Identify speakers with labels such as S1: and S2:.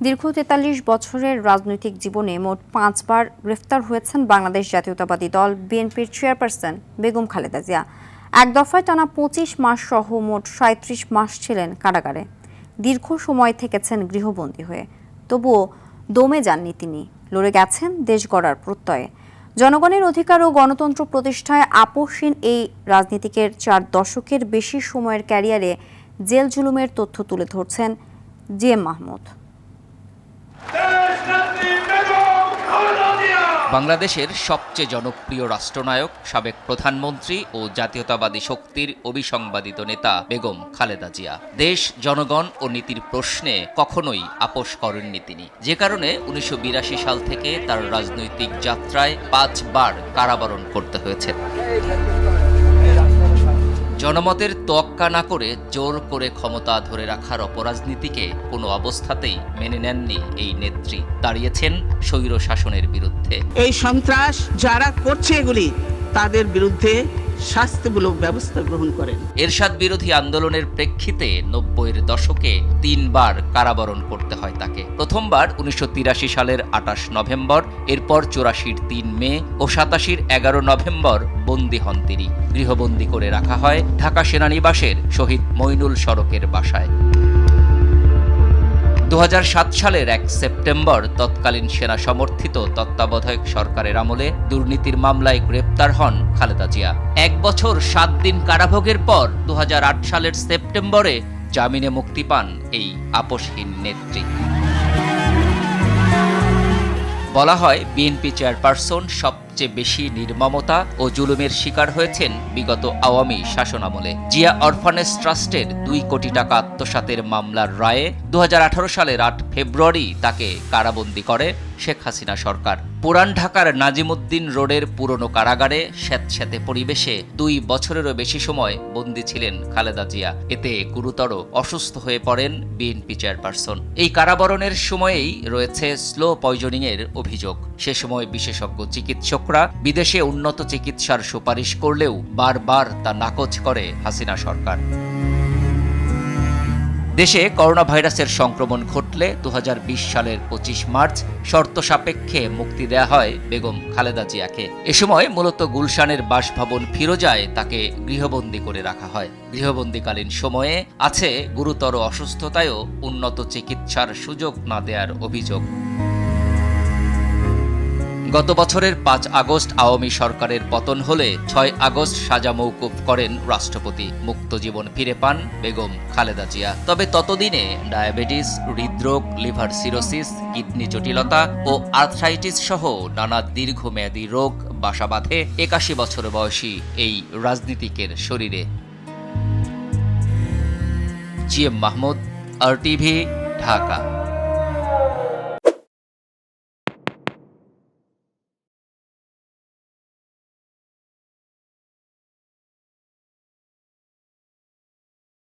S1: দীর্ঘ ৪৩ বছরের রাজনৈতিক জীবনে মোট ৫ বার গ্রেফতার হয়েছেন বাংলাদেশ জাতীয়তাবাদী দল বিএনপির চেয়ারপারসন বেগম খালেদা জিয়া। এক দফায় টানা ২৫ মাস সহ মোট ৩৭ মাস ছিলেন কারাগারে। দীর্ঘ সময় থেকেছেন গৃহবন্দী হয়ে, তবুও দমে যাননি তিনি। লড়ে গেছেন দেশ গড়ার প্রত্যয়ে। জনগণের অধিকার ও গণতন্ত্র প্রতিষ্ঠায় আপোষহীন এই রাজনীতিকের ৪ দশকের বেশি সময়ের ক্যারিয়ারে জেল জুলুমের তথ্য তুলে ধরছেন জিএম মাহমুদ।
S2: বাংলাদেশের সবচেয়ে জনপ্রিয় রাষ্ট্রনায়ক, সাবেক প্রধানমন্ত্রী ও জাতীয়তাবাদী শক্তির অবিসংবাদিত নেতা বেগম খালেদা জিয়া দেশ, জনগণ ও নীতির প্রশ্নে কখনোই আপোষ করেননি তিনি। যে কারণে ১৯৮২ সাল থেকে তার রাজনৈতিক যাত্রায় ৫ বার কারাবরণ করতে হয়েছে। জনমতের তোয়াক্কা না করে জোর করে ক্ষমতা ধরে রাখার অপরাজনীতিকে কোনো অবস্থাতেই মেনে নেননি এই নেত্রী। দাঁড়িয়েছেন স্বৈর শাসনের বিরুদ্ধে।
S3: এই সন্ত্রাস যারা করছে এগুলি, তাদের বিরুদ্ধে শাস্তিমূলক ব্যবস্থা গ্রহণ করেন।
S2: এরশাদ বিরোধী আন্দোলনের প্রেক্ষিতে ৯০-এর দশকে ৩ বার কারাবরণ করতে হয় তাকে। প্রথমবার ১৯৮৩ সালের ২৮ নভেম্বর, এরপর ৮৪-র ৩ মে ও ৮৭-র ১১ নভেম্বর বন্দী হন তিনি। গৃহবন্দী করে রাখা হয় ঢাকা সেনানিবাসের শহীদ মইনুল সড়কের বাসায়। ২০০৭ সালের ১ সেপ্টেম্বর তৎকালীন সেনা সমর্থিত তত্ত্বাবধায়ক সরকারের আমলে দুর্নীতির মামলায় গ্রেপ্তার হন খালেদা জিয়া। ১ বছর ৭ দিন কারাভোগের পর ২০০৮ সালের সেপ্টেম্বরে জামিনে মুক্তি পান এই আপোষহীন নেত্রী। বলা হয়, বিএনপি চেয়ারপারসন সবচেয়ে বেশি নির্মমতা ও জুলুমের শিকার হয়েছেন বিগত আওয়ামী শাসনামলে। জিয়া অরফানেজ ট্রাস্টের ২ কোটি টাকা আত্মসাতের মামলার রায়ে ২০১৮ সালের ৮ ফেব্রুয়ারি তাকে কারাবন্দী করে শেখ হাসিনা সরকার। পুরান ঢাকার নাজিমুদ্দিন রোডের পুরনো কারাগারে স্যাঁতস্যাঁতে পরিবেশে ২ বছরেরও বেশি সময় বন্দী ছিলেন খালেদা জিয়া। এতে গুরুতর অসুস্থ হয়ে পড়েন বিএনপি চেয়ারপারসন। এই কারাবরণের সময়েই রয়েছে স্লো পয়জনিংয়ের অভিযোগ। সে সময় বিশেষজ্ঞ চিকিৎসকরা বিদেশে উন্নত চিকিৎসার সুপারিশ করলেও বারবার তা নাকচ করে হাসিনা সরকার। দেশে করোনা ভাইরাসের সংক্রমণ ঘটলে ২০২০ সালের ২৫ মার্চ শর্ত সাপেক্ষে মুক্তি দেয়া হয় বেগম খালেদা জিয়াকে। এ সময় মূলত গুলশানের বাসভবন ফিরোজায় তাকে গৃহবন্দী করে রাখা হয়। গৃহবন্দীকালীন সময়ে আছে গুরুতর অসুস্থতায়ও উন্নত চিকিৎসার সুযোগ না দেওয়ার অভিযোগ। গত বছরের ৫ আগস্ট আওয়ামী সরকারের পতন হলে ৬ আগস্ট সাজা মওকুফ করেন রাষ্ট্রপতি। মুক্ত জীবন ফিরে পান বেগম খালেদা জিয়া। তবে ততদিনে ডায়াবেটিস, হৃদরোগ, লিভার সিরোসিস, কিডনি জটিলতা ও আর্থ্রাইটিস সহ নানা দীর্ঘমেয়াদী রোগ বাসা বাঁধে ৮১ বছর বয়সী এই রাজনীতিকের শরীরে। GM Mahmud, RTV, Dhaka.